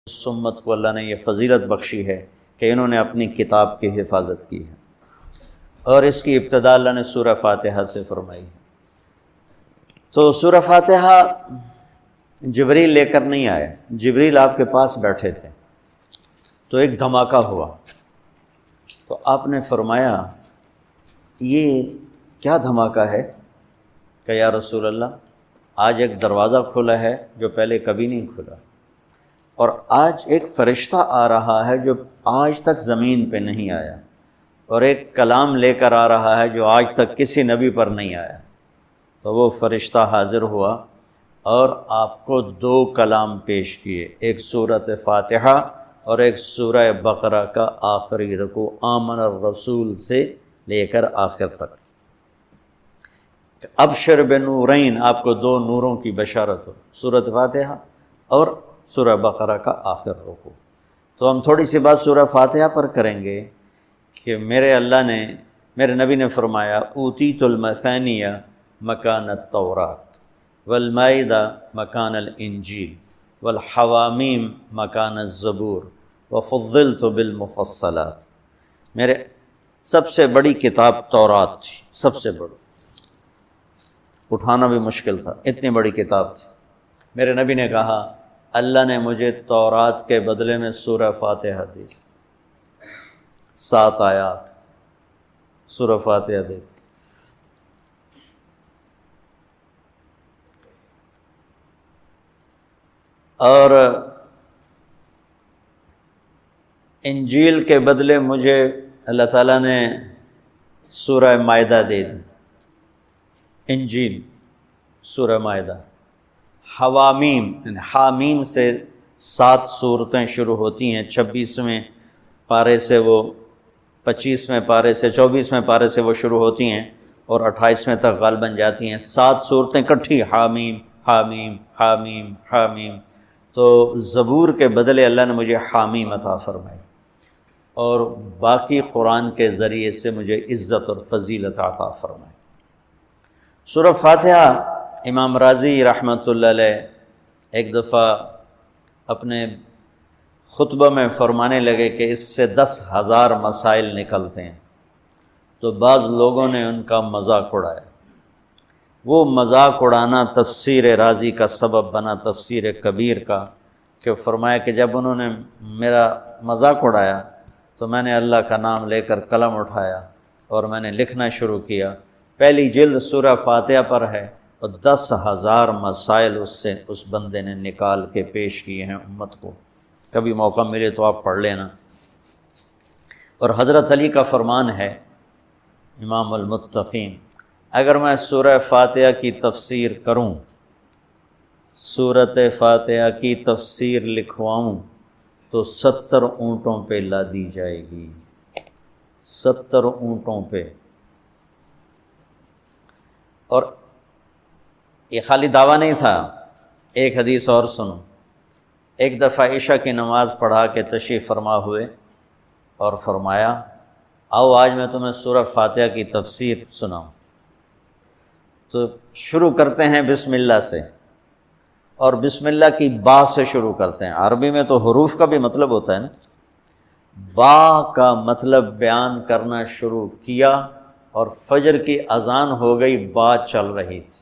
اس امت کو اللہ نے یہ فضیلت بخشی ہے کہ انہوں نے اپنی کتاب کی حفاظت کی ہے، اور اس کی ابتدا اللہ نے سورہ فاتحہ سے فرمائی ہے۔ تو سورہ فاتحہ جبریل لے کر نہیں آئے، جبریل آپ کے پاس بیٹھے تھے، تو ایک دھماکہ ہوا، تو آپ نے فرمایا یہ کیا دھماکہ ہے کہ یا رسول اللہ آج ایک دروازہ کھلا ہے جو پہلے کبھی نہیں کھلا، اور آج ایک فرشتہ آ رہا ہے جو آج تک زمین پہ نہیں آیا، اور ایک کلام لے کر آ رہا ہے جو آج تک کسی نبی پر نہیں آیا۔ تو وہ فرشتہ حاضر ہوا اور آپ کو دو کلام پیش کیے، ایک سورۃ فاتحہ اور ایک سورہ بقرہ کا آخری رکوع آمن الرسول سے لے کر آخر تک۔ ابشر بنورین، آپ کو دو نوروں کی بشارت ہو، سورۃ فاتحہ اور سورہ بقرہ کا آخر رکوع۔ تو ہم تھوڑی سی بات سورہ فاتحہ پر کریں گے کہ میرے نبی نے فرمایا اوتیت المثانیہ مکان التورات والمائدہ مکان الانجیل والحوامیم مکان الزبور وفضلت بالمفصلات۔ میرے سب سے بڑی کتاب تورات تھی، سب سے بڑی، اٹھانا بھی مشکل تھا، اتنی بڑی کتاب تھی۔ میرے نبی نے کہا اللہ نے مجھے تورات کے بدلے میں سورہ فاتحہ دی، 7 آیات سورہ فاتحہ دی تھی۔ اور انجیل کے بدلے مجھے اللہ تعالیٰ نے سورہ مائدہ دے دی، انجیل سورہ مائدہ۔ حوامیم، حامیم سے 7 سورتیں شروع ہوتی ہیں، 26ویں پارے سے وہ 25ویں پارے سے 24ویں پارے سے وہ شروع ہوتی ہیں اور 28ویں تک غالباً جاتی ہیں، 7 صورتیں کٹھی، حامیم حامیم حامیم حامیم۔ تو زبور کے بدلے اللہ نے مجھے حامیم عطا فرمائی، اور باقی قرآن کے ذریعے سے مجھے عزت اور فضیلت عطا فرمائی۔ سورہ فاتحہ امام راضی رحمۃ اللہ علیہ ایک دفعہ اپنے خطبہ میں فرمانے لگے کہ اس سے 10,000 مسائل نکلتے ہیں، تو بعض لوگوں نے ان کا مذاق اڑایا۔ وہ مذاق اڑانا تفسیر راضی کا سبب بنا، تفسیر کبیر کا، کہ فرمایا کہ جب انہوں نے میرا مذاق اڑایا تو میں نے اللہ کا نام لے کر قلم اٹھایا اور میں نے لکھنا شروع کیا۔ پہلی جلد سورہ فاتحہ پر ہے اور 10,000 مسائل اس بندے نے نکال کے پیش کیے ہیں امت کو۔ کبھی موقع ملے تو آپ پڑھ لینا۔ اور حضرت علی کا فرمان ہے، امام المتقین، اگر میں سورہ فاتحہ کی تفسیر کروں، سورۃ فاتحہ کی تفسیر لکھواؤں تو 70 اونٹوں پہ لادی جائے گی، 70 اونٹوں پہ۔ اور یہ خالی دعویٰ نہیں تھا، ایک حدیث اور سنو۔ ایک دفعہ عشاء کی نماز پڑھا کے تشریف فرما ہوئے اور فرمایا آؤ آج میں تمہیں سورہ فاتحہ کی تفسیر سناؤں۔ تو شروع کرتے ہیں بسم اللہ سے، اور بسم اللہ کی با سے شروع کرتے ہیں۔ عربی میں تو حروف کا بھی مطلب ہوتا ہے نا، با کا مطلب بیان کرنا شروع کیا، اور فجر کی اذان ہو گئی، با چل رہی تھی۔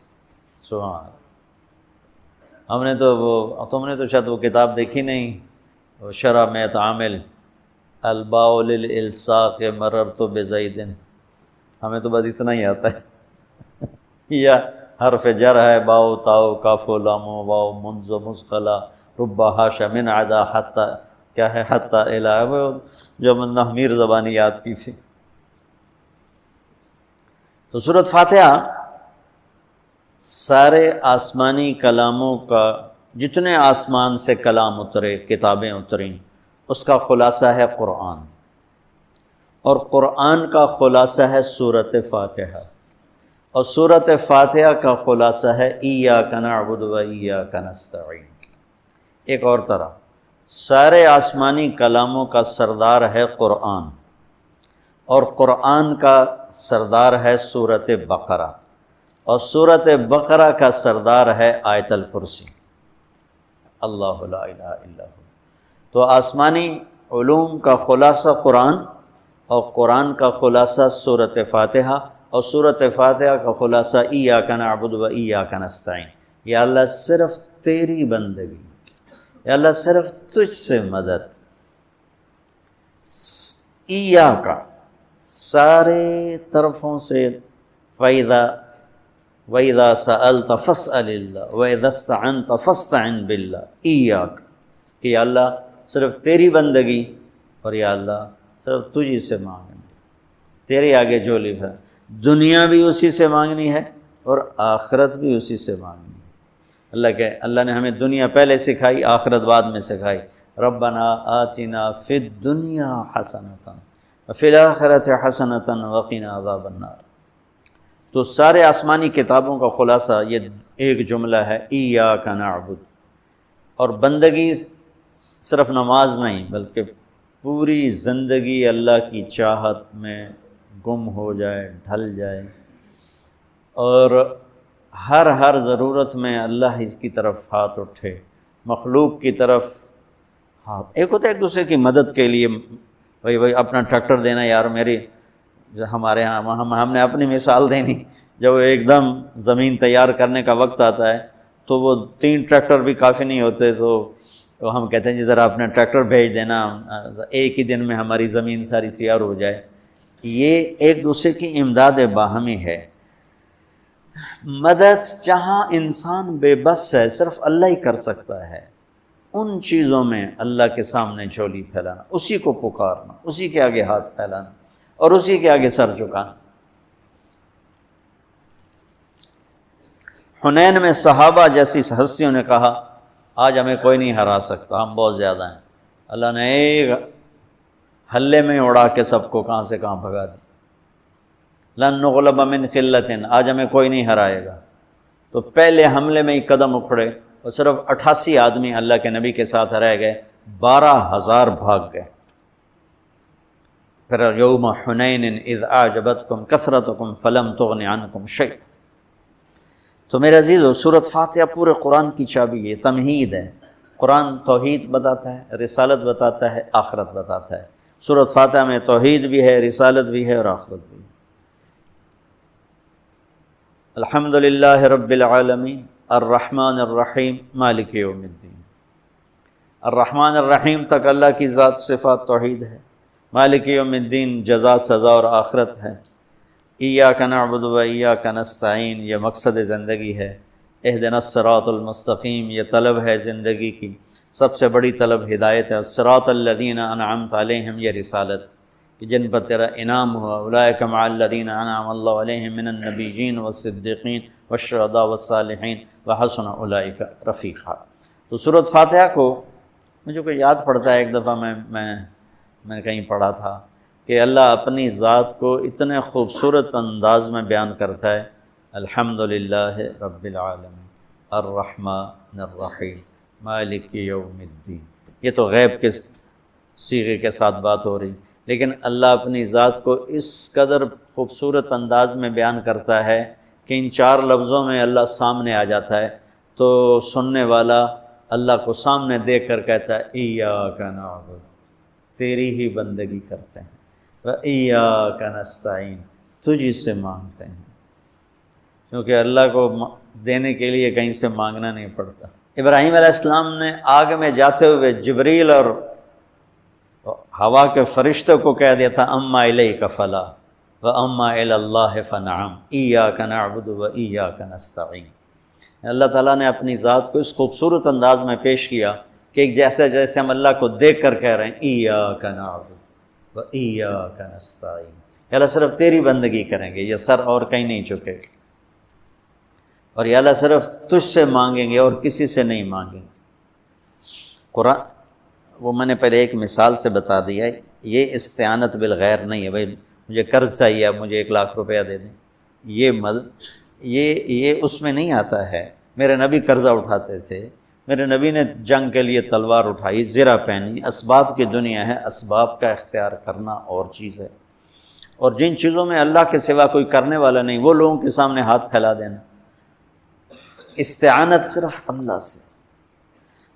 سبحان اللہ۔ تم نے تو شاید وہ کتاب دیکھی نہیں، وہ شرح میت عامل الباء للالصاق مررت بزید، ہمیں تو بس اتنا ہی آتا ہے۔ یا حرف جر ہے، باؤ تاؤ کاف و لام و واؤ منز و مسقلہ رب حاشا من عدا حتی، کیا ہے حتی الہ، وہ جو نحمیر زبانی یاد کی تھی۔ تو سورۃ فاتحہ سارے آسمانی کلاموں کا، جتنے آسمان سے کلام اترے، کتابیں اتریں، اس کا خلاصہ ہے قرآن، اور قرآن کا خلاصہ ہے سورۃ فاتحہ، اور سورۃ فاتحہ کا خلاصہ ہے ایاک نعبد و ایاک نستعین۔ ایک اور طرح، سارے آسمانی کلاموں کا سردار ہے قرآن، اور قرآن کا سردار ہے سورۃ بقرہ، اور سورۃ بقرہ کا سردار ہے آیت الکرسی، اللہ لا الہ الا ہو۔ تو آسمانی علوم کا خلاصہ قرآن، اور قرآن کا خلاصہ سورۃ فاتحہ، اور سورۃ فاتحہ کا خلاصہ ایاک نعبد و ایاک نستعین۔ یا اللہ صرف تیری بندگی، یا اللہ صرف تجھ سے مدد، ایاک سارے طرفوں سے، وَإِذَا سَأَلْتَ فَاسْأَلِ اللَّهَ وَإِذَا اسْتَعَنْتَ فَاسْتَعِنْ بِاللَّهِ ایاک، کہ یا اللہ صرف تیری بندگی، اور یا اللہ صرف تجھی سے مانگنی، تیرے آگے جھولی ہے، دنیا بھی اسی سے مانگنی ہے اور آخرت بھی اسی سے مانگنی ہے۔ اللہ نے ہمیں دنیا پہلے سکھائی، آخرت بعد میں سکھائی۔ ربنا آتنا فی الدنیا حسنۃ وفی الآخرۃ حسنۃ وقنا عذاب النار۔ تو سارے آسمانی کتابوں کا خلاصہ یہ ایک جملہ ہے، ایاک نعبد۔ اور بندگی صرف نماز نہیں، بلکہ پوری زندگی اللہ کی چاہت میں گم ہو جائے، ڈھل جائے، اور ہر ضرورت میں اللہ اس کی طرف ہاتھ اٹھے، مخلوق کی طرف ہاتھ۔ ایک ہوتا ہے ایک دوسرے کی مدد کے لیے، بھائی اپنا ٹریکٹر دینا، یار میری ہمارے ہاں ہم نے اپنی مثال دینی، جب ایک دم زمین تیار کرنے کا وقت آتا ہے تو وہ 3 ٹریکٹر بھی کافی نہیں ہوتے، تو ہم کہتے ہیں جی ذرا اپنا ٹریکٹر بھیج دینا، ایک ہی دن میں ہماری زمین ساری تیار ہو جائے۔ یہ ایک دوسرے کی امداد باہمی ہے۔ مدد جہاں انسان بے بس ہے، صرف اللہ ہی کر سکتا ہے، ان چیزوں میں اللہ کے سامنے جھولی پھیلانا، اسی کو پکارنا، اسی کے آگے ہاتھ پھیلانا اور اسی کے آگے سر جھکانا۔ حنین میں صحابہ جیسی ہستیوں نے کہا آج ہمیں کوئی نہیں ہرا سکتا، ہم بہت زیادہ ہیں۔ اللہ نے ایک حلے میں اڑا کے سب کو کہاں سے کہاں بھگا دیا۔ لن نغلب من قلۃ، آج ہمیں کوئی نہیں ہرائے گا۔ تو پہلے حملے میں ہی قدم اکھڑے اور صرف 88 آدمی اللہ کے نبی کے ساتھ رہ گئے، 12,000 بھاگ گئے۔ پھر یوم حنین اذ اعجبتکم کثرتکم فلم تغن عنکم شیئا۔ تو میرے عزیزو، سورۃ فاتحہ پورے قرآن کی چابی ہے، تمہید ہے۔ قرآن توحید بتاتا ہے، رسالت بتاتا ہے، آخرت بتاتا ہے۔ سورۃ فاتحہ میں توحید بھی ہے، رسالت بھی ہے اور آخرت بھی ہے۔ الحمدللہ رب العالمین الرحمن الرحیم مالک یوم الدین۔ الرحمن الرحیم تک اللہ کی ذات صفات توحید ہے، مالک یوم الدین جزا سزا اور آخرت ہے، ایاک نعبد و ایاک نستعین یہ مقصد زندگی ہے، اہدنا الصراط المستقیم یہ طلب ہے زندگی کی، سب سے بڑی طلب ہدایت ہے۔ الصراط الذین انعمت علیہم یہ رسالت کہ جن پر تیرا انعام ہوا، اولئک مع الذین انعم اللہ علیہم من النبیین والصدیقین والشہداء والصالحین وحسن اولئک رفیقا۔ تو سورۃ فاتحہ کو مجھے کوئی یاد پڑتا ہے، ایک دفعہ میں کہیں پڑھا تھا کہ اللہ اپنی ذات کو اتنے خوبصورت انداز میں بیان کرتا ہے، الحمدللہ رب العالمین الرحمن الرحیم مالک یوم الدین۔ یہ تو غیب کے صیغے کے ساتھ بات ہو رہی، لیکن اللہ اپنی ذات کو اس قدر خوبصورت انداز میں بیان کرتا ہے کہ ان 4 لفظوں میں اللہ سامنے آ جاتا ہے، تو سننے والا اللہ کو سامنے دیکھ کر کہتا ہے ایاک نعبد، تیری ہی بندگی کرتے ہیں، وَإِيَّاكَ نَسْتَعِينُ تجھی سے مانگتے ہیں، کیونکہ اللہ کو دینے کے لیے کہیں سے مانگنا نہیں پڑتا۔ ابراہیم علیہ السلام نے آگ میں جاتے ہوئے جبریل اور ہوا کے فرشتوں کو کہہ دیا تھا اما الیک فلا واما الی اللہ فنعم ایاک نعبد وایاک نستعین۔ اللہ تعالیٰ نے اپنی ذات کو اس خوبصورت انداز میں پیش کیا کہ جیسے ہم اللہ کو دیکھ کر کہہ رہے ہیں ایاک نعبد وایاک نستعین، یا اللہ صرف تیری بندگی کریں گے، یہ سر اور کہیں نہیں جھکے گا، اور یا اللہ صرف تجھ سے مانگیں گے اور کسی سے نہیں مانگیں گے۔ قرآن وہ میں نے پہلے ایک مثال سے بتا دیا، یہ استعانت بالغیر نہیں ہے، بھائی مجھے قرض چاہیے اب مجھے 1,00,000 روپیہ دے دیں، یہ اس میں نہیں آتا ہے۔ میرے نبی قرضہ اٹھاتے تھے، میرے نبی نے جنگ کے لیے تلوار اٹھائی، زرہ پہنی، اسباب کی دنیا ہے، اسباب کا اختیار کرنا اور چیز ہے، اور جن چیزوں میں اللہ کے سوا کوئی کرنے والا نہیں وہ لوگوں کے سامنے ہاتھ پھیلا دینا۔ استعانت صرف اللہ سے۔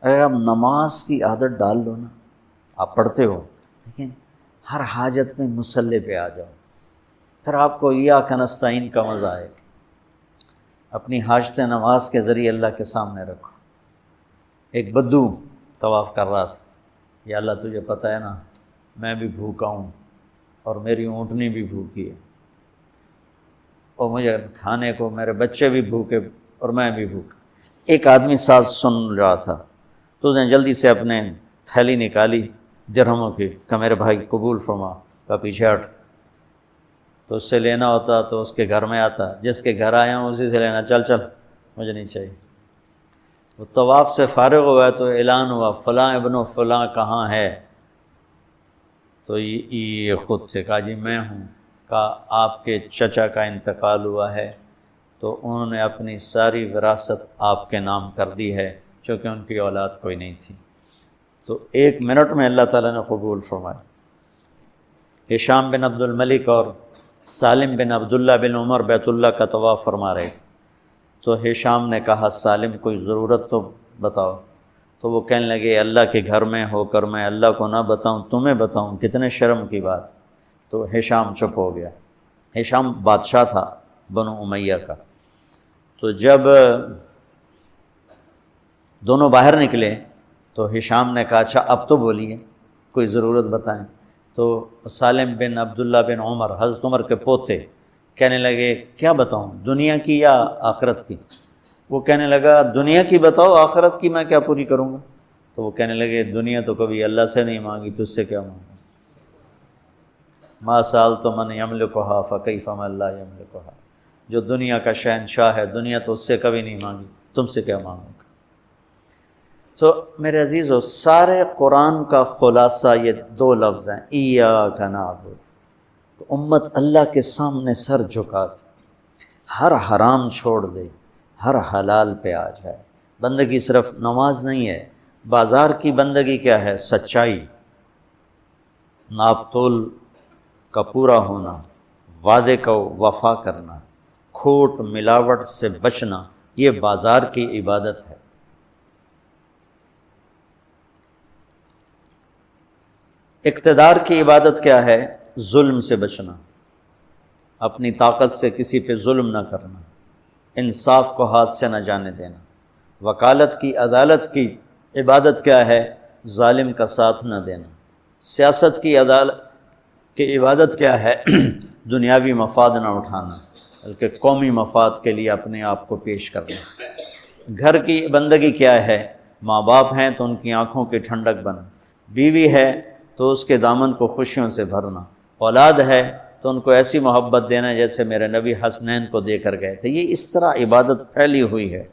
اگر آپ نماز کی عادت ڈال لو نا، آپ پڑھتے ہو، لیکن ہر حاجت میں مصلی پہ آ جاؤ، پھر آپ کو ایاک نستعین کا مزہ آئے۔ اپنی حاجت نماز کے ذریعے اللہ کے سامنے رکھو۔ ایک بدو طواف کر رہا تھا، یا اللہ تجھے پتہ ہے نا میں بھی بھوکا ہوں اور میری اونٹنی بھی بھوکی ہے، اور مجھے کھانے کو میرے بچے بھی بھوکے اور میں بھی بھوکا۔ ایک آدمی ساتھ سن رہا تھا، تو اس نے جلدی سے اپنے تھیلی نکالی درہموں کی کہ میرے بھائی قبول فرما، کا پیچھے ہٹ، تو اس سے لینا ہوتا تو اس کے گھر میں آتا، جس کے گھر آیا ہوں اسی سے لینا، چل چل مجھے نہیں چاہیے۔ وہ طواف سے فارغ ہوا تو اعلان ہوا فلاں ابن فلاں کہاں ہے، تو یہ خود تھے، کہا جی میں ہوں، کہا آپ کے چچا کا انتقال ہوا ہے تو انہوں نے اپنی ساری وراثت آپ کے نام کر دی ہے، چونکہ ان کی اولاد کوئی نہیں تھی۔ تو 1 منٹ میں اللہ تعالیٰ نے قبول فرمایا۔ ہشام بن عبد الملک اور سالم بن عبداللہ بن عمر بیت اللہ کا طواف فرما رہے تھے، تو ہشام نے کہا سالم کوئی ضرورت تو بتاؤ، تو وہ کہنے لگے اللہ کے گھر میں ہو کر میں اللہ کو نہ بتاؤں تمہیں بتاؤں، کتنے شرم کی بات۔ تو ہشام چپ ہو گیا۔ ہشام بادشاہ تھا بنو امیہ کا۔ تو جب دونوں باہر نکلے تو ہشام نے کہا اچھا اب تو بولیے، کوئی ضرورت بتائیں۔ تو سالم بن عبداللہ بن عمر، حضرت عمر کے پوتے، کہنے لگے کیا بتاؤں، دنیا کی یا آخرت کی؟ وہ کہنے لگا دنیا کی بتاؤ، آخرت کی میں کیا پوری کروں گا؟ تو وہ کہنے لگے دنیا تو کبھی اللہ سے نہیں مانگی، تجھ سے کیا مانگوں؟ ما سألت من یملکھا فکیف من لا یملکھا، جو دنیا کا شہنشاہ ہے، دنیا تو اس سے کبھی نہیں مانگی، تم سے کیا مانگوں گا؟ تو میرے عزیزو، سارے قرآن کا خلاصہ یہ 2 لفظ ہیں، ایاک نعبد۔ تو امت اللہ کے سامنے سر جھکاتی، ہر حرام چھوڑ دے، ہر حلال پہ آ جائے۔ بندگی صرف نماز نہیں ہے، بازار کی بندگی کیا ہے؟ سچائی، ناپ تول کا پورا ہونا، وعدے کا وفا کرنا، کھوٹ ملاوٹ سے بچنا، یہ بازار کی عبادت ہے۔ اقتدار کی عبادت کیا ہے؟ ظلم سے بچنا، اپنی طاقت سے کسی پہ ظلم نہ کرنا، انصاف کو ہاتھ سے نہ جانے دینا۔ وکالت کی، عدالت کی عبادت کیا ہے؟ ظالم کا ساتھ نہ دینا۔ سیاست کی عدالت کی عبادت کیا ہے؟ دنیاوی مفاد نہ اٹھانا، بلکہ قومی مفاد کے لیے اپنے آپ کو پیش کرنا۔ گھر کی بندگی کیا ہے؟ ماں باپ ہیں تو ان کی آنکھوں کی ٹھنڈک بننا، بیوی ہے تو اس کے دامن کو خوشیوں سے بھرنا، اولاد ہے تو ان کو ایسی محبت دینا جیسے میرے نبی حسنین کو دے کر گئے تھے۔ یہ اس طرح عبادت پھیلی ہوئی ہے۔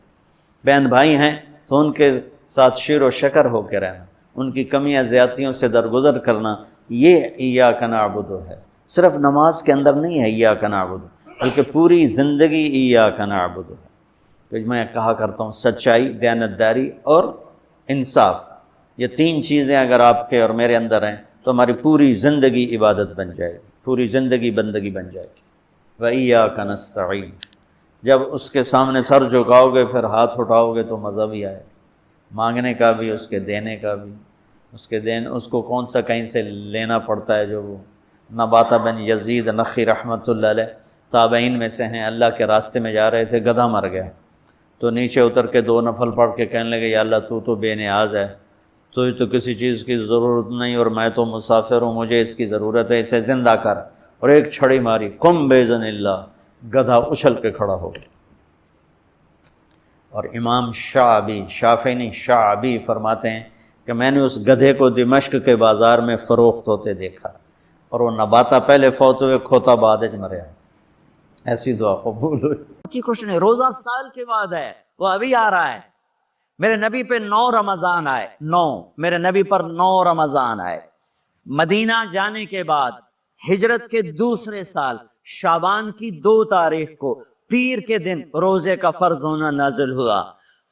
بہن بھائی ہیں تو ان کے ساتھ شیر و شکر ہو کے رہنا، ان کی کمیاں زیادتیوں سے درگزر کرنا، یہ ایاک نعبد ہے۔ صرف نماز کے اندر نہیں ہے ایاک نعبد، بلکہ پوری زندگی ایاک نعبد ہے۔ تو میں کہا کرتا ہوں سچائی، دیانتداری اور انصاف، یہ 3 چیزیں اگر آپ کے اور میرے اندر ہیں تو ہماری پوری زندگی عبادت بن جائے گی، پوری زندگی بندگی بن جائے گی۔ وَإِيَّاكَ نَسْتَعِينُ، جب اس کے سامنے سر جھکاؤ گے پھر ہاتھ اٹھاؤ گے تو مزہ بھی آئے، مانگنے کا بھی، اس کے دینے کا بھی۔ اس کو کون سا کہیں سے لینا پڑتا ہے؟ جو وہ نباتہ بن یزید نخی رحمۃ اللہ علیہ تابعین میں سے ہیں، اللہ کے راستے میں جا رہے تھے، گدھا مر گیا، تو نیچے اتر کے 2 نفل پڑھ کے کہنے لگے یا اللہ تو بے نیاز ہے، تو کسی چیز کی ضرورت نہیں، اور میں تو مسافر ہوں، مجھے اس کی ضرورت ہے، اسے زندہ کر۔ اور ایک چھڑی ماری، قم باذن اللہ، گدھا اچھل کے کھڑا ہو گیا۔ اور امام شافعی نہیں شعبی فرماتے ہیں کہ میں نے اس گدھے کو دمشق کے بازار میں فروخت ہوتے دیکھا، اور وہ نباتہ پہلے فوت ہوئے، کھوتا بعد میں مریا۔ ایسی دعا قبول ہوئی کی کچھ نہیں۔ روزہ سال کے بعد ہے، وہ ابھی آ رہا ہے۔ میرے نبی پہ 9 رمضان آئے، میرے نبی پر 9 رمضان آئے۔ مدینہ جانے کے بعد ہجرت کے دوسرے سال شعبان کی 2 تاریخ کو پیر کے دن روزے کا فرض ہونا نازل ہوا،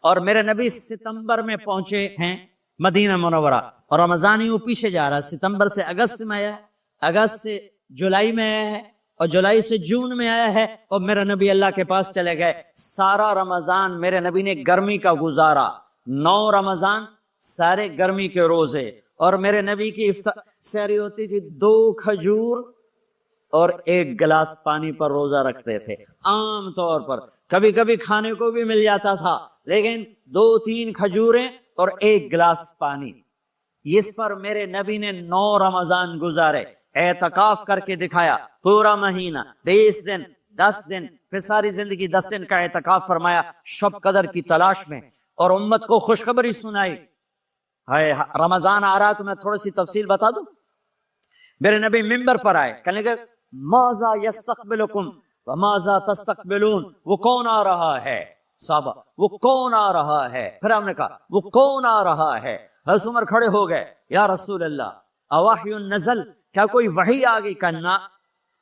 اور میرے نبی ستمبر میں پہنچے ہیں مدینہ منورہ، اور رمضان یوں پیچھے جا رہا، ستمبر سے اگست میں آیا ہے، اگست سے جولائی میں آیا ہے، اور جولائی سے جون میں آیا ہے، اور میرے نبی اللہ کے پاس چلے گئے۔ سارا رمضان میرے نبی نے گرمی کا گزارا، 9 رمضان سارے گرمی کے روزے، اور میرے نبی کی سحری ہوتی تھی 2 کھجور اور 1 گلاس پانی پر روزہ رکھتے تھے عام طور پر. کبھی کبھی کھانے کو بھی مل جاتا تھا لیکن 2-3 کھجوریں اور 1 گلاس پانی. اس پر میرے نبی نے 9 رمضان گزارے, اعتکاف کر کے دکھایا, پورا مہینہ 20 دن 10 دن, پھر ساری زندگی 10 دن کا اعتکاف فرمایا شب قدر کی تلاش میں, اور امت کو خوشخبری سنائی. رمضان آ رہا تو میں تھوڑی سی تفصیل بتا دوں. میرے نبی ممبر پر آئے, کہنے لگے ماذا یستقبلکم وماذا تستقبلون, وہ کون آ رہا ہے صحابہ, وہ کون آ رہا ہے. پھر ہم نے کہا وہ کون آ رہا ہے. حضرت عمر کھڑے ہو گئے, یا رسول اللہ اوحی نزل, کیا کوئی وحی آ گئی؟ کہنا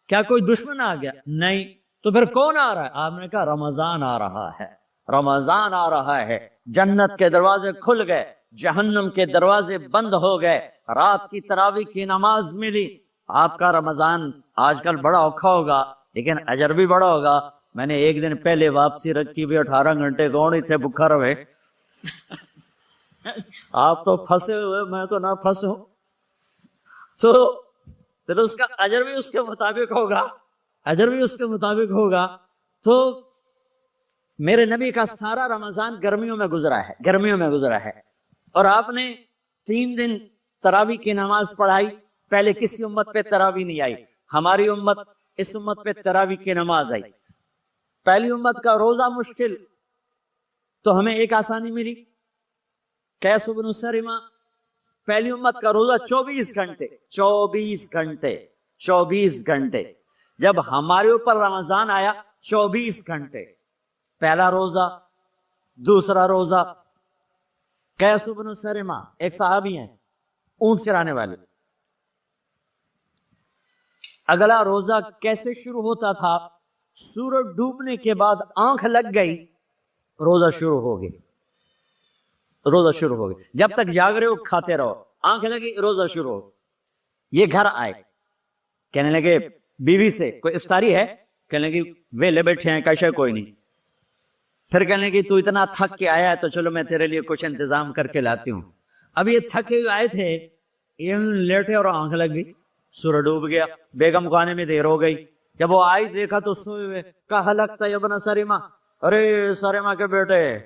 کیا کوئی دشمن آ گیا؟ نہیں. تو پھر کون آ رہا ہے؟ آپ نے کہا رمضان آ رہا ہے, رمضان آ رہا ہے. جنت کے دروازے کھل گئے, جہنم کے دروازے بند ہو گئے, رات کی تراویح کی نماز ملی. آپ کا رمضان آج کل بڑا اوکھا ہوگا لیکن اجر بھی بڑا ہوگا. میں نے 1 دن پہلے واپسی رکھی بھی 18 گھنٹے کون ہی تھے بکھا رہے. آپ تو پھنسے ہوئے, میں تو نہ پھنسوں. تو اس کا اجر بھی اس کے مطابق ہوگا, اجر بھی اس کے مطابق ہوگا. تو میرے نبی کا سارا رمضان گرمیوں میں گزرا ہے, گرمیوں میں گزرا ہے. اور آپ نے 3 دن تراویح کی نماز پڑھائی. پہلے کسی امت پہ تراویح نہیں آئی, ہماری امت اس امت پہ تراویح کی نماز آئی. پہلی امت کا روزہ مشکل, تو ہمیں ایک آسانی ملی. قیس بن سرمہ, پہلی امت کا روزہ 24 گھنٹے 24 گھنٹے 24 گھنٹے. جب ہمارے اوپر رمضان آیا 24 گھنٹے. پہلا روزہ, دوسرا روزہ. قیس بن سرمہ ایک صحابی ہیں, اونٹ چرانے والے. اگلا روزہ کیسے شروع ہوتا تھا؟ سورج ڈوبنے کے بعد آنکھ لگ گئی, روزہ شروع ہو گئی, روزہ شروع ہو گئی. جب تک جاگ رہے ہو کھاتے رہو, آنکھ لگی روزہ شروع ہو. یہ گھر آئے, کہنے لگے بیوی سے کوئی افطاری ہے؟ کہنے لگے ویلے بیٹھے ہیں, کیسے کوئی نہیں. پھر کہنے لگے تو اتنا تھک کے آیا ہے تو چلو میں تیرے لیے کچھ انتظام کر کے لاتی ہوں. اب یہ تھکے ہوئے آئے تھے, یہ لیٹے اور آنکھ لگ گئی, سورج ڈوب گیا. بیگم کو آنے میں دیر ہو گئی. جب وہ آئی دیکھا تو سوئے ہوئے. کہا لگتا ہے ابن سرمہ, ارے سرمہ کے بیٹے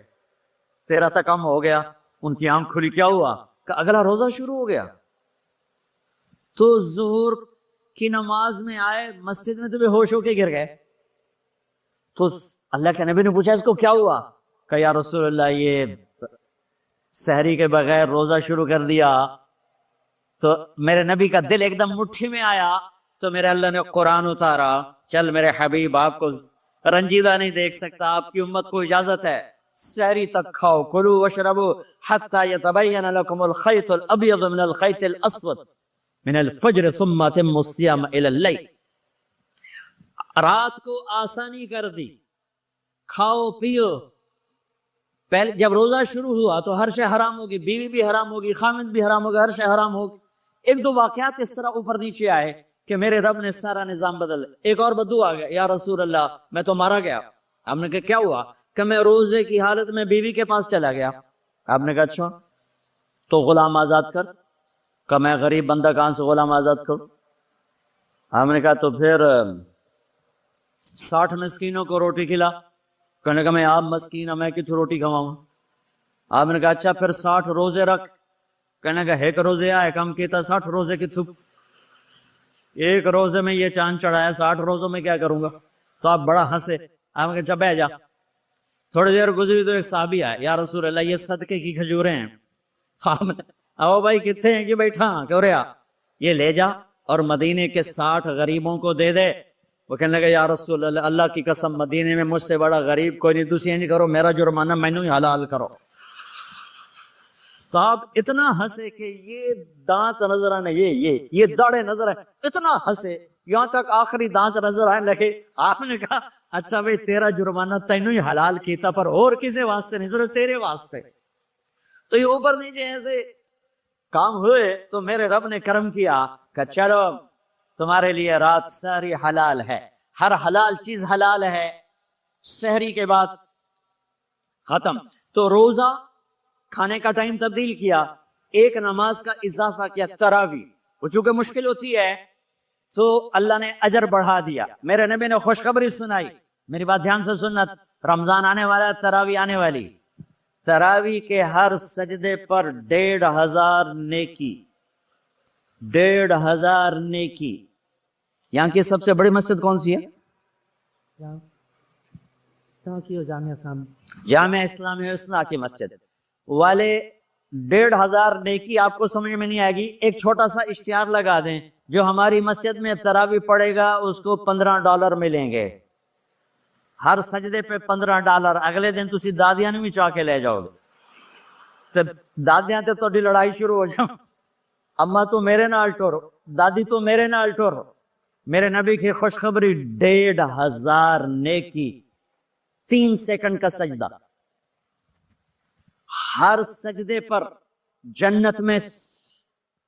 تیرا تو کم ہو گیا. ان کی آنکھ کھلی, کیا ہوا؟ کہ اگلا روزہ شروع ہو گیا. تو ظہر کی نماز میں آئے, مسجد میں تو بے ہوش ہو کے گر گئے. تو اللہ کے نبی نے پوچھا اس کو کیا ہوا؟ کہ یا رسول اللہ یہ سحری کے بغیر روزہ شروع کر دیا. تو میرے نبی کا دل ایک دم مٹھی میں آیا, تو میرے اللہ نے قرآن اتارا, چل میرے حبیب آپ کو رنجیدہ نہیں دیکھ سکتا, آپ کی امت کو اجازت ہے سحری تک کھاؤ, کلوا واشربوا حتی یتبین لکم الخیط الابیض من الخیط الاسود من الفجر ثم اتموا الصیام الی اللیل. رات کو آسانی کر دی, کھاؤ پیو. پہلے جب روزہ شروع ہوا تو ہر شے حرام ہوگی, بیوی بھی حرام ہوگی, خامد بھی حرام ہوگا, ہر شے حرام ہوگی. 1-2 واقعات اس طرح اوپر نیچے آئے کہ میرے رب نے سارا نظام بدل. ایک اور بدو آ گیا, یا رسول اللہ میں تو مارا گیا. آپ نے کہا کیا ہوا؟ کہ میں روزے کی حالت میں بیوی کے پاس چلا گیا. آپ نے کہا اچھا تو غلام آزاد کر. کہ میں غریب بندہ کہاں سے غلام آزاد کروں؟ آپ نے کہا تو پھر 60 مسکینوں کو روٹی کھلا. کہنے کا میں آپ مسکین ہوں, میں کتوں روٹی کھواؤں؟ آپ نے کہا اچھا پھر 60 روزے رکھ. کہنے کا ایک روزے آئے کم کیتا, 60 روزے کی تھپ, ایک روزے میں یہ چاند چڑھایا, 60 روزوں میں کیا کروں گا؟ تو آپ بڑا ہنسے. آپ نے کہا اچھا بیٹھ جا. تھوڑی دیر گزری تو ایک صحابی آئے, یا رسول اللہ یہ صدقے کی کھجوریں ہیں. تو آپ نے او بھائی کتنے ہیں کہ بیٹھا کیوں رہا, یہ لے جا اور مدینے کے 60 غریبوں کو دے دے. وہ کہنے لگا یا رسول اللہ اللہ کی قسم مدینے میں مجھ سے بڑا غریب کوئی نہیں, تسی نہیں کرو, میرا جرمانہ مینوں ہی حلال کرو. تو آپ اتنا ہنسے کہ یہ دانت نظر آنے, یہ داڑے نظر آئے, اتنا ہنسے یہاں تک آخری دانت نظر آنے لگے. آپ نے کہا اچھا بھائی تیرا جرمانہ تینوں ہی حلال کیتا, پر اور کسی واسطے نہیں, صرف تیرے واسطے. تو یہ اوپر نیچے ایسے کام ہوئے تو میرے رب نے کرم کیا کہ چلو تمہارے لیے رات سحری حلال ہے, ہر حلال چیز حلال ہے. سحری کے بعد ختم. تو روزہ کھانے کا ٹائم تبدیل کیا, ایک نماز کا اضافہ کیا تراوی، وہ چونکہ مشکل ہوتی ہے تو اللہ نے اجر بڑھا دیا. میرے نبی نے خوشخبری سنائی، میری بات دھیان سے سننا، رمضان آنے والا ہے، تراوی آنے والی. تراوی کے ہر سجدے پر 1500 نیکی، 1500 نیکی. یہاں کی سب سے بڑی مسجد کون سی ہے؟ جامعہ اسلامی حسنہ کی مسجد والے. 1500 نیکی آپ کو سمجھ میں نہیں آئے گی. ایک چھوٹا سا اشتہار لگا دیں، جو ہماری مسجد میں تراوی پڑے گا اس کو $15 ملیں گے، ہر سجدے پہ $15. اگلے دن تسی دادیاں بھی چاہ کے لے جاؤ گے. دادیاں تے تو لڑائی شروع ہو جاؤ، اما تو میرے نال ٹور، دادی تو میرے نال ٹور. میرے نبی کی خوشخبری، 1500 نیکی، 3 سیکنڈ کا سجدہ. ہر سجدے پر جنت میں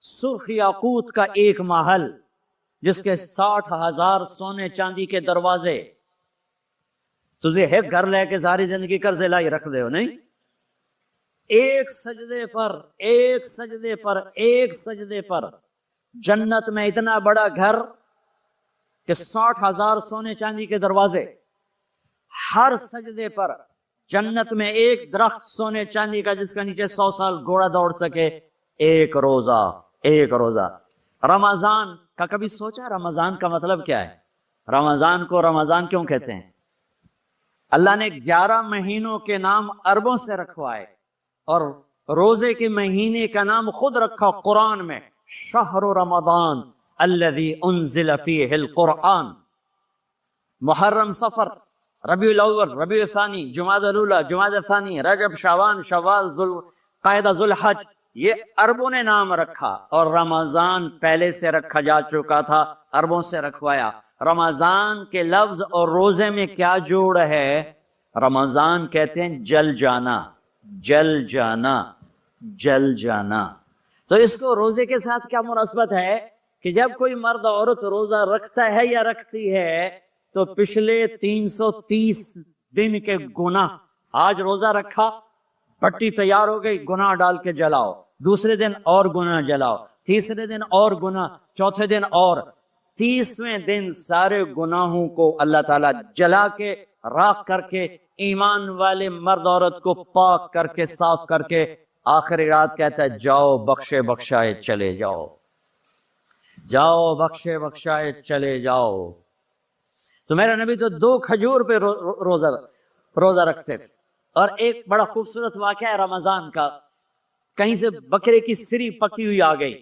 سرخ یاقوت کا ایک محل، جس کے 60,000 سونے چاندی کے دروازے. تجھے ایک گھر لے کے ساری زندگی قرضے لائی رکھ دے ہو نہیں. ایک سجدے پر، ایک سجدے پر، ایک سجدے پر جنت میں اتنا بڑا گھر کہ 60,000 سونے چاندی کے دروازے. ہر سجدے پر جنت میں ایک درخت سونے چاندی کا جس کا نیچے 100 سال گھوڑا دوڑ سکے. ایک روزہ، ایک روزہ. رمضان کا کبھی سوچا رمضان کا مطلب کیا ہے؟ رمضان کو رمضان کیوں کہتے ہیں؟ اللہ نے 11 مہینوں کے نام عربوں سے رکھوائے اور روزے کے مہینے کا نام خود رکھا قرآن میں، شہر رمضان الذی انزل فیہ القرآن. محرم، صفر، ربیع الاول، ربیع الثانی، جمادی الاولی، جمادی الثانی، رجب، شعبان، شوال، ذوالقعدہ، ذوالحج، یہ عربوں نے نام رکھا. اور رمضان پہلے سے رکھا جا چکا تھا، عربوں سے رکھوایا. رمضان کے لفظ اور روزے میں کیا جوڑ ہے؟ رمضان کہتے ہیں جل جانا، جل جانا، جل جانا. تو اس کو روزے کے ساتھ کیا مناسبت ہے کہ جب کوئی مرد عورت روزہ رکھتا ہے یا رکھتی ہے تو پچھلے 330 دن کے گناہ، آج روزہ رکھا، پٹی تیار ہو گئی، گناہ ڈال کے جلاؤ، دوسرے دن اور گناہ جلاؤ، تیسرے دن اور گناہ، چوتھے دن اور، 30ویں دن سارے گناہوں کو اللہ تعالیٰ جلا کے، راکھ کر کے، ایمان والے مرد عورت کو پاک کر کے، صاف کر کے، آخری رات کہتا ہے جاؤ بخشے بخشائے چلے جاؤ، جاؤ بخشے بخشائے چلے جاؤ. تو میرا نبی تو 2 کھجور پہ روزہ رکھتے تھے. اور ایک بڑا خوبصورت واقعہ ہے رمضان کا، کہیں سے بکرے کی سری پکی ہوئی آ گئی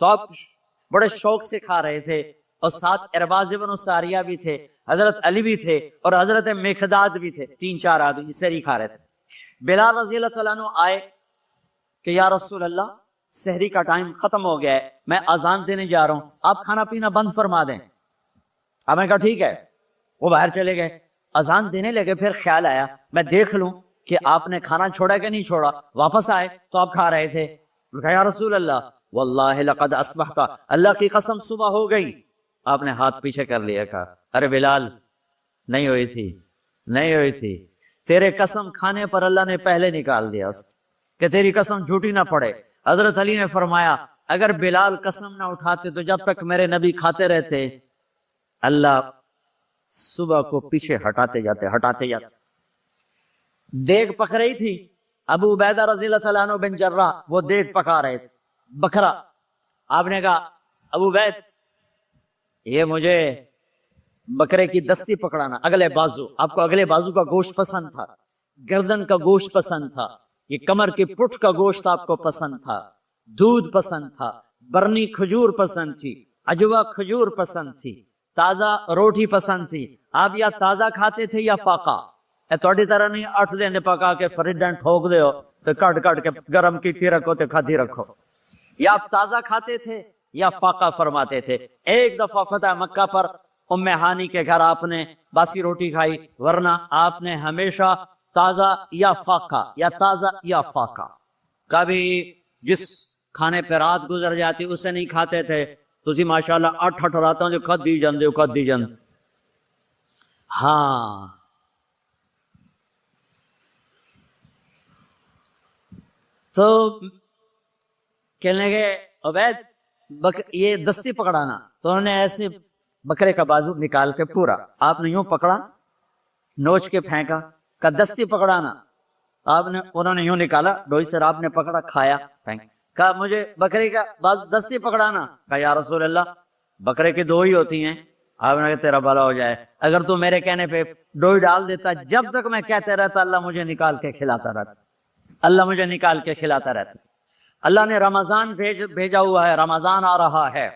تو آپ بڑے شوق سے کھا رہے تھے، اور ساتھ ارباز بن ساریہ بھی تھے، حضرت علی بھی تھے، اور حضرت مقداد بھی تھے. 3-4 آدمی سری کھا رہے تھے. بلال رضی اللہ تعالیٰ عنہ آئے کہ یا رسول اللہ، سحری کا ٹائم ختم ہو گیا ہے، میں اذان دینے جا رہا ہوں، آپ کھانا پینا بند فرما دیں. اب میں کہا ٹھیک ہے. وہ باہر چلے گئے، اذان دینے لگے. پھر خیال آیا میں دیکھ لوں کہ آپ نے کھانا چھوڑا کہ نہیں چھوڑا. واپس آئے تو آپ کھا رہے تھے. کہا یا رسول اللہ واللہ لقد اصبحت، اللہ کی قسم صبح ہو گئی. آپ نے ہاتھ پیچھے کر لیا، کہا ارے بلال، نہیں ہوئی تھی، نہیں ہوئی تھی. تیرے قسم کھانے پر اللہ نے پہلے نکال دیا کہ تیری قسم جھوٹی نہ پڑے. حضرت علی نے فرمایا اگر بلال قسم نہ اٹھاتے تو جب تک میرے نبی کھاتے رہتے، اللہ صبح کو پیچھے ہٹاتے جاتے، ہٹاتے جاتے. دیگ پک رہی تھی، ابو عبیدہ رضی اللہ تعالیٰ عنہ بن جراح وہ دیگ پکا رہے تھے، بکرا. آپ نے کہا ابو عبید، یہ مجھے بکرے کی دستی پکڑانا، اگلے بازو. آپ کو اگلے بازو کا گوشت پسند تھا، گردن کا گوشت پسند تھا، یہ کمر کی پٹھ کا گوشت آپ کو پسند تھا، دودھ پسند تھا، برنی کھجور پسند تھی، عجوا کھجور پسند تھی، تازہ روٹی پسند تھی. آپ یا تازہ کھاتے تھے یا فاقہ. تھوڑی طرح نہیں 8 دن پکا کے فریڈ ٹھوک دے ہو تو کٹ کٹ کے گرم کی رکھو تو کھاتی رکھو. یا آپ تازہ کھاتے تھے یا فاقہ فرماتے تھے. ایک دفعہ فتح مکہ پر ام ہانی کے گھر آپ نے باسی روٹی کھائی، ورنہ آپ نے ہمیشہ تازہ یا فاقہ، یا تازہ یا فاقہ. کبھی جس کھانے پہ رات گزر جاتی اسے نہیں کھاتے تھے. تسی ماشاءاللہ 8 راتوں جو کھد دی جاندے ہو، کھد دی جاندے. ہاں تو کہنے لگے عبید یہ دستی پکڑانا، تو انہوں نے ایسے بکرے کا بازو نکال کے پورا آپ نے یوں پکڑا، نوچ کے پھینکا، کہ دستی پکڑانا، آپ نے انہوں نے یوں نکالا ڈوئی سے، آپ نے پکڑا، کھایا، پھینک، کہا مجھے بکرے کا بازو دستی پکڑانا، کہا یا رسول اللہ بکرے کی 2 ہی ہوتی ہیں۔ آپ نے کہا تیرا بھلا ہو جائے، اگر تو میرے کہنے پہ ڈوئی ڈال دیتا، جب تک میں کہتے رہتا اللہ مجھے نکال کے کھلاتا رہتا، اللہ مجھے نکال کے کھلاتا رہتا۔ اللہ نے رمضان بھیجا ہوا ہے، رمضان آ رہا ہے،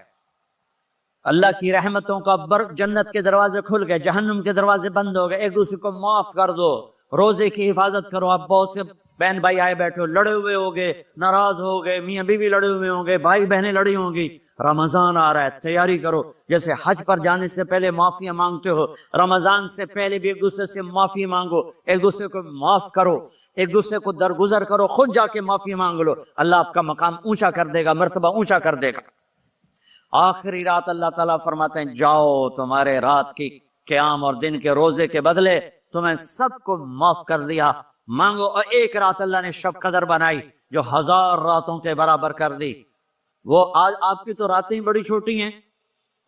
اللہ کی رحمتوں کا جنت کے دروازے کھل گئے، جہنم کے دروازے بند ہو گئے، ایک دوسرے کو معاف کر دو، روزے کی حفاظت کرو۔ آپ بہت سے بہن بھائی آئے بیٹھے ہو، لڑے ہوئے ہوگے، ناراض ہو گئے، میاں بیوی لڑے ہوئے ہوں گے، بھائی بہنیں لڑی ہوں گی، رمضان آ رہا ہے، تیاری کرو۔ جیسے حج پر جانے سے پہلے معافیاں مانگتے ہو، رمضان سے پہلے بھی ایک دوسرے سے معافی مانگو، ایک دوسرے کو معاف کرو، ایک دوسرے کو درگزر کرو، خود جا کے معافی مانگ لو، اللہ آپ کا مقام اونچا کر دے گا، مرتبہ اونچا کر دے گا۔ آخری رات اللہ تعالیٰ فرماتے ہیں جاؤ، تمہارے رات کی قیام اور دن کے روزے کے بدلے تمہیں سب کو معاف کر دیا، مانگو۔ اور ایک رات اللہ نے شب قدر بنائی جو 1000 راتوں کے برابر کر دی۔ وہ آج آپ کی تو راتیں بڑی چھوٹی ہیں،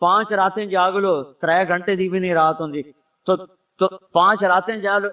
5 راتیں جاگ لو، 3 گھنٹے دی بھی نہیں رات ہوں، تو 5 راتیں جاگ لو،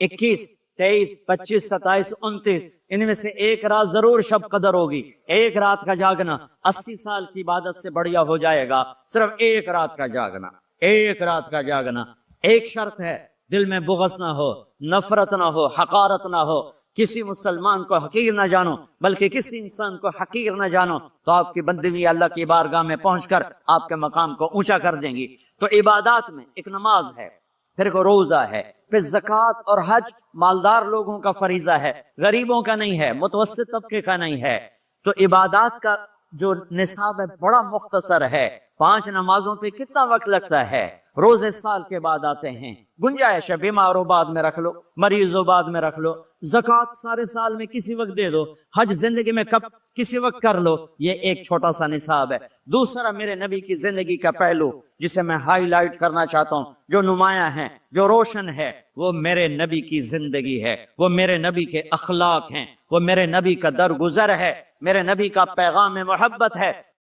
21 23 25 27 29، ان میں سے ایک رات ضرور شب قدر ہوگی۔ ایک رات کا جاگنا 80 سال کی عبادت سے بڑھیا ہو جائے گا، صرف ایک رات کا جاگنا، ایک رات کا جاگنا۔ ایک شرط ہے، دل میں بغض نہ ہو، نفرت نہ ہو، حقارت نہ ہو، کسی مسلمان کو حقیر نہ جانو، بلکہ کسی انسان کو حقیر نہ جانو، تو آپ کی بندگی اللہ کی بارگاہ میں پہنچ کر آپ کے مقام کو اونچا کر دیں گی۔ تو عبادات میں ایک نماز ہے، پھر ایک روزہ ہے، پھر زکوٰۃ اور حج مالدار لوگوں کا فریضہ ہے، غریبوں کا نہیں ہے، متوسط طبقے کا نہیں ہے۔ تو عبادات کا جو نصاب ہے بڑا مختصر ہے۔ 5 نمازوں پہ کتنا وقت لگتا ہے؟ روزے سال کے بعد آتے ہیں، گنجائش ہے، بیمار ہو بعد میں رکھ لو، مریض ہو بعد میں رکھ لو، زکوٰۃ سارے سال میں کسی وقت دے دو، حج زندگی میں کب کسی وقت کر لو۔ یہ ایک چھوٹا سا نصاب ہے۔ دوسرا میرے نبی کی زندگی کا پہلو جسے میں ہائی لائٹ کرنا چاہتا ہوں، جو نمایاں ہے، جو روشن ہے، وہ میرے نبی کی زندگی ہے، وہ میرے نبی کے اخلاق ہیں، وہ میرے نبی کا درگزر ہے، میرے نبی کا پیغام محبت ہے،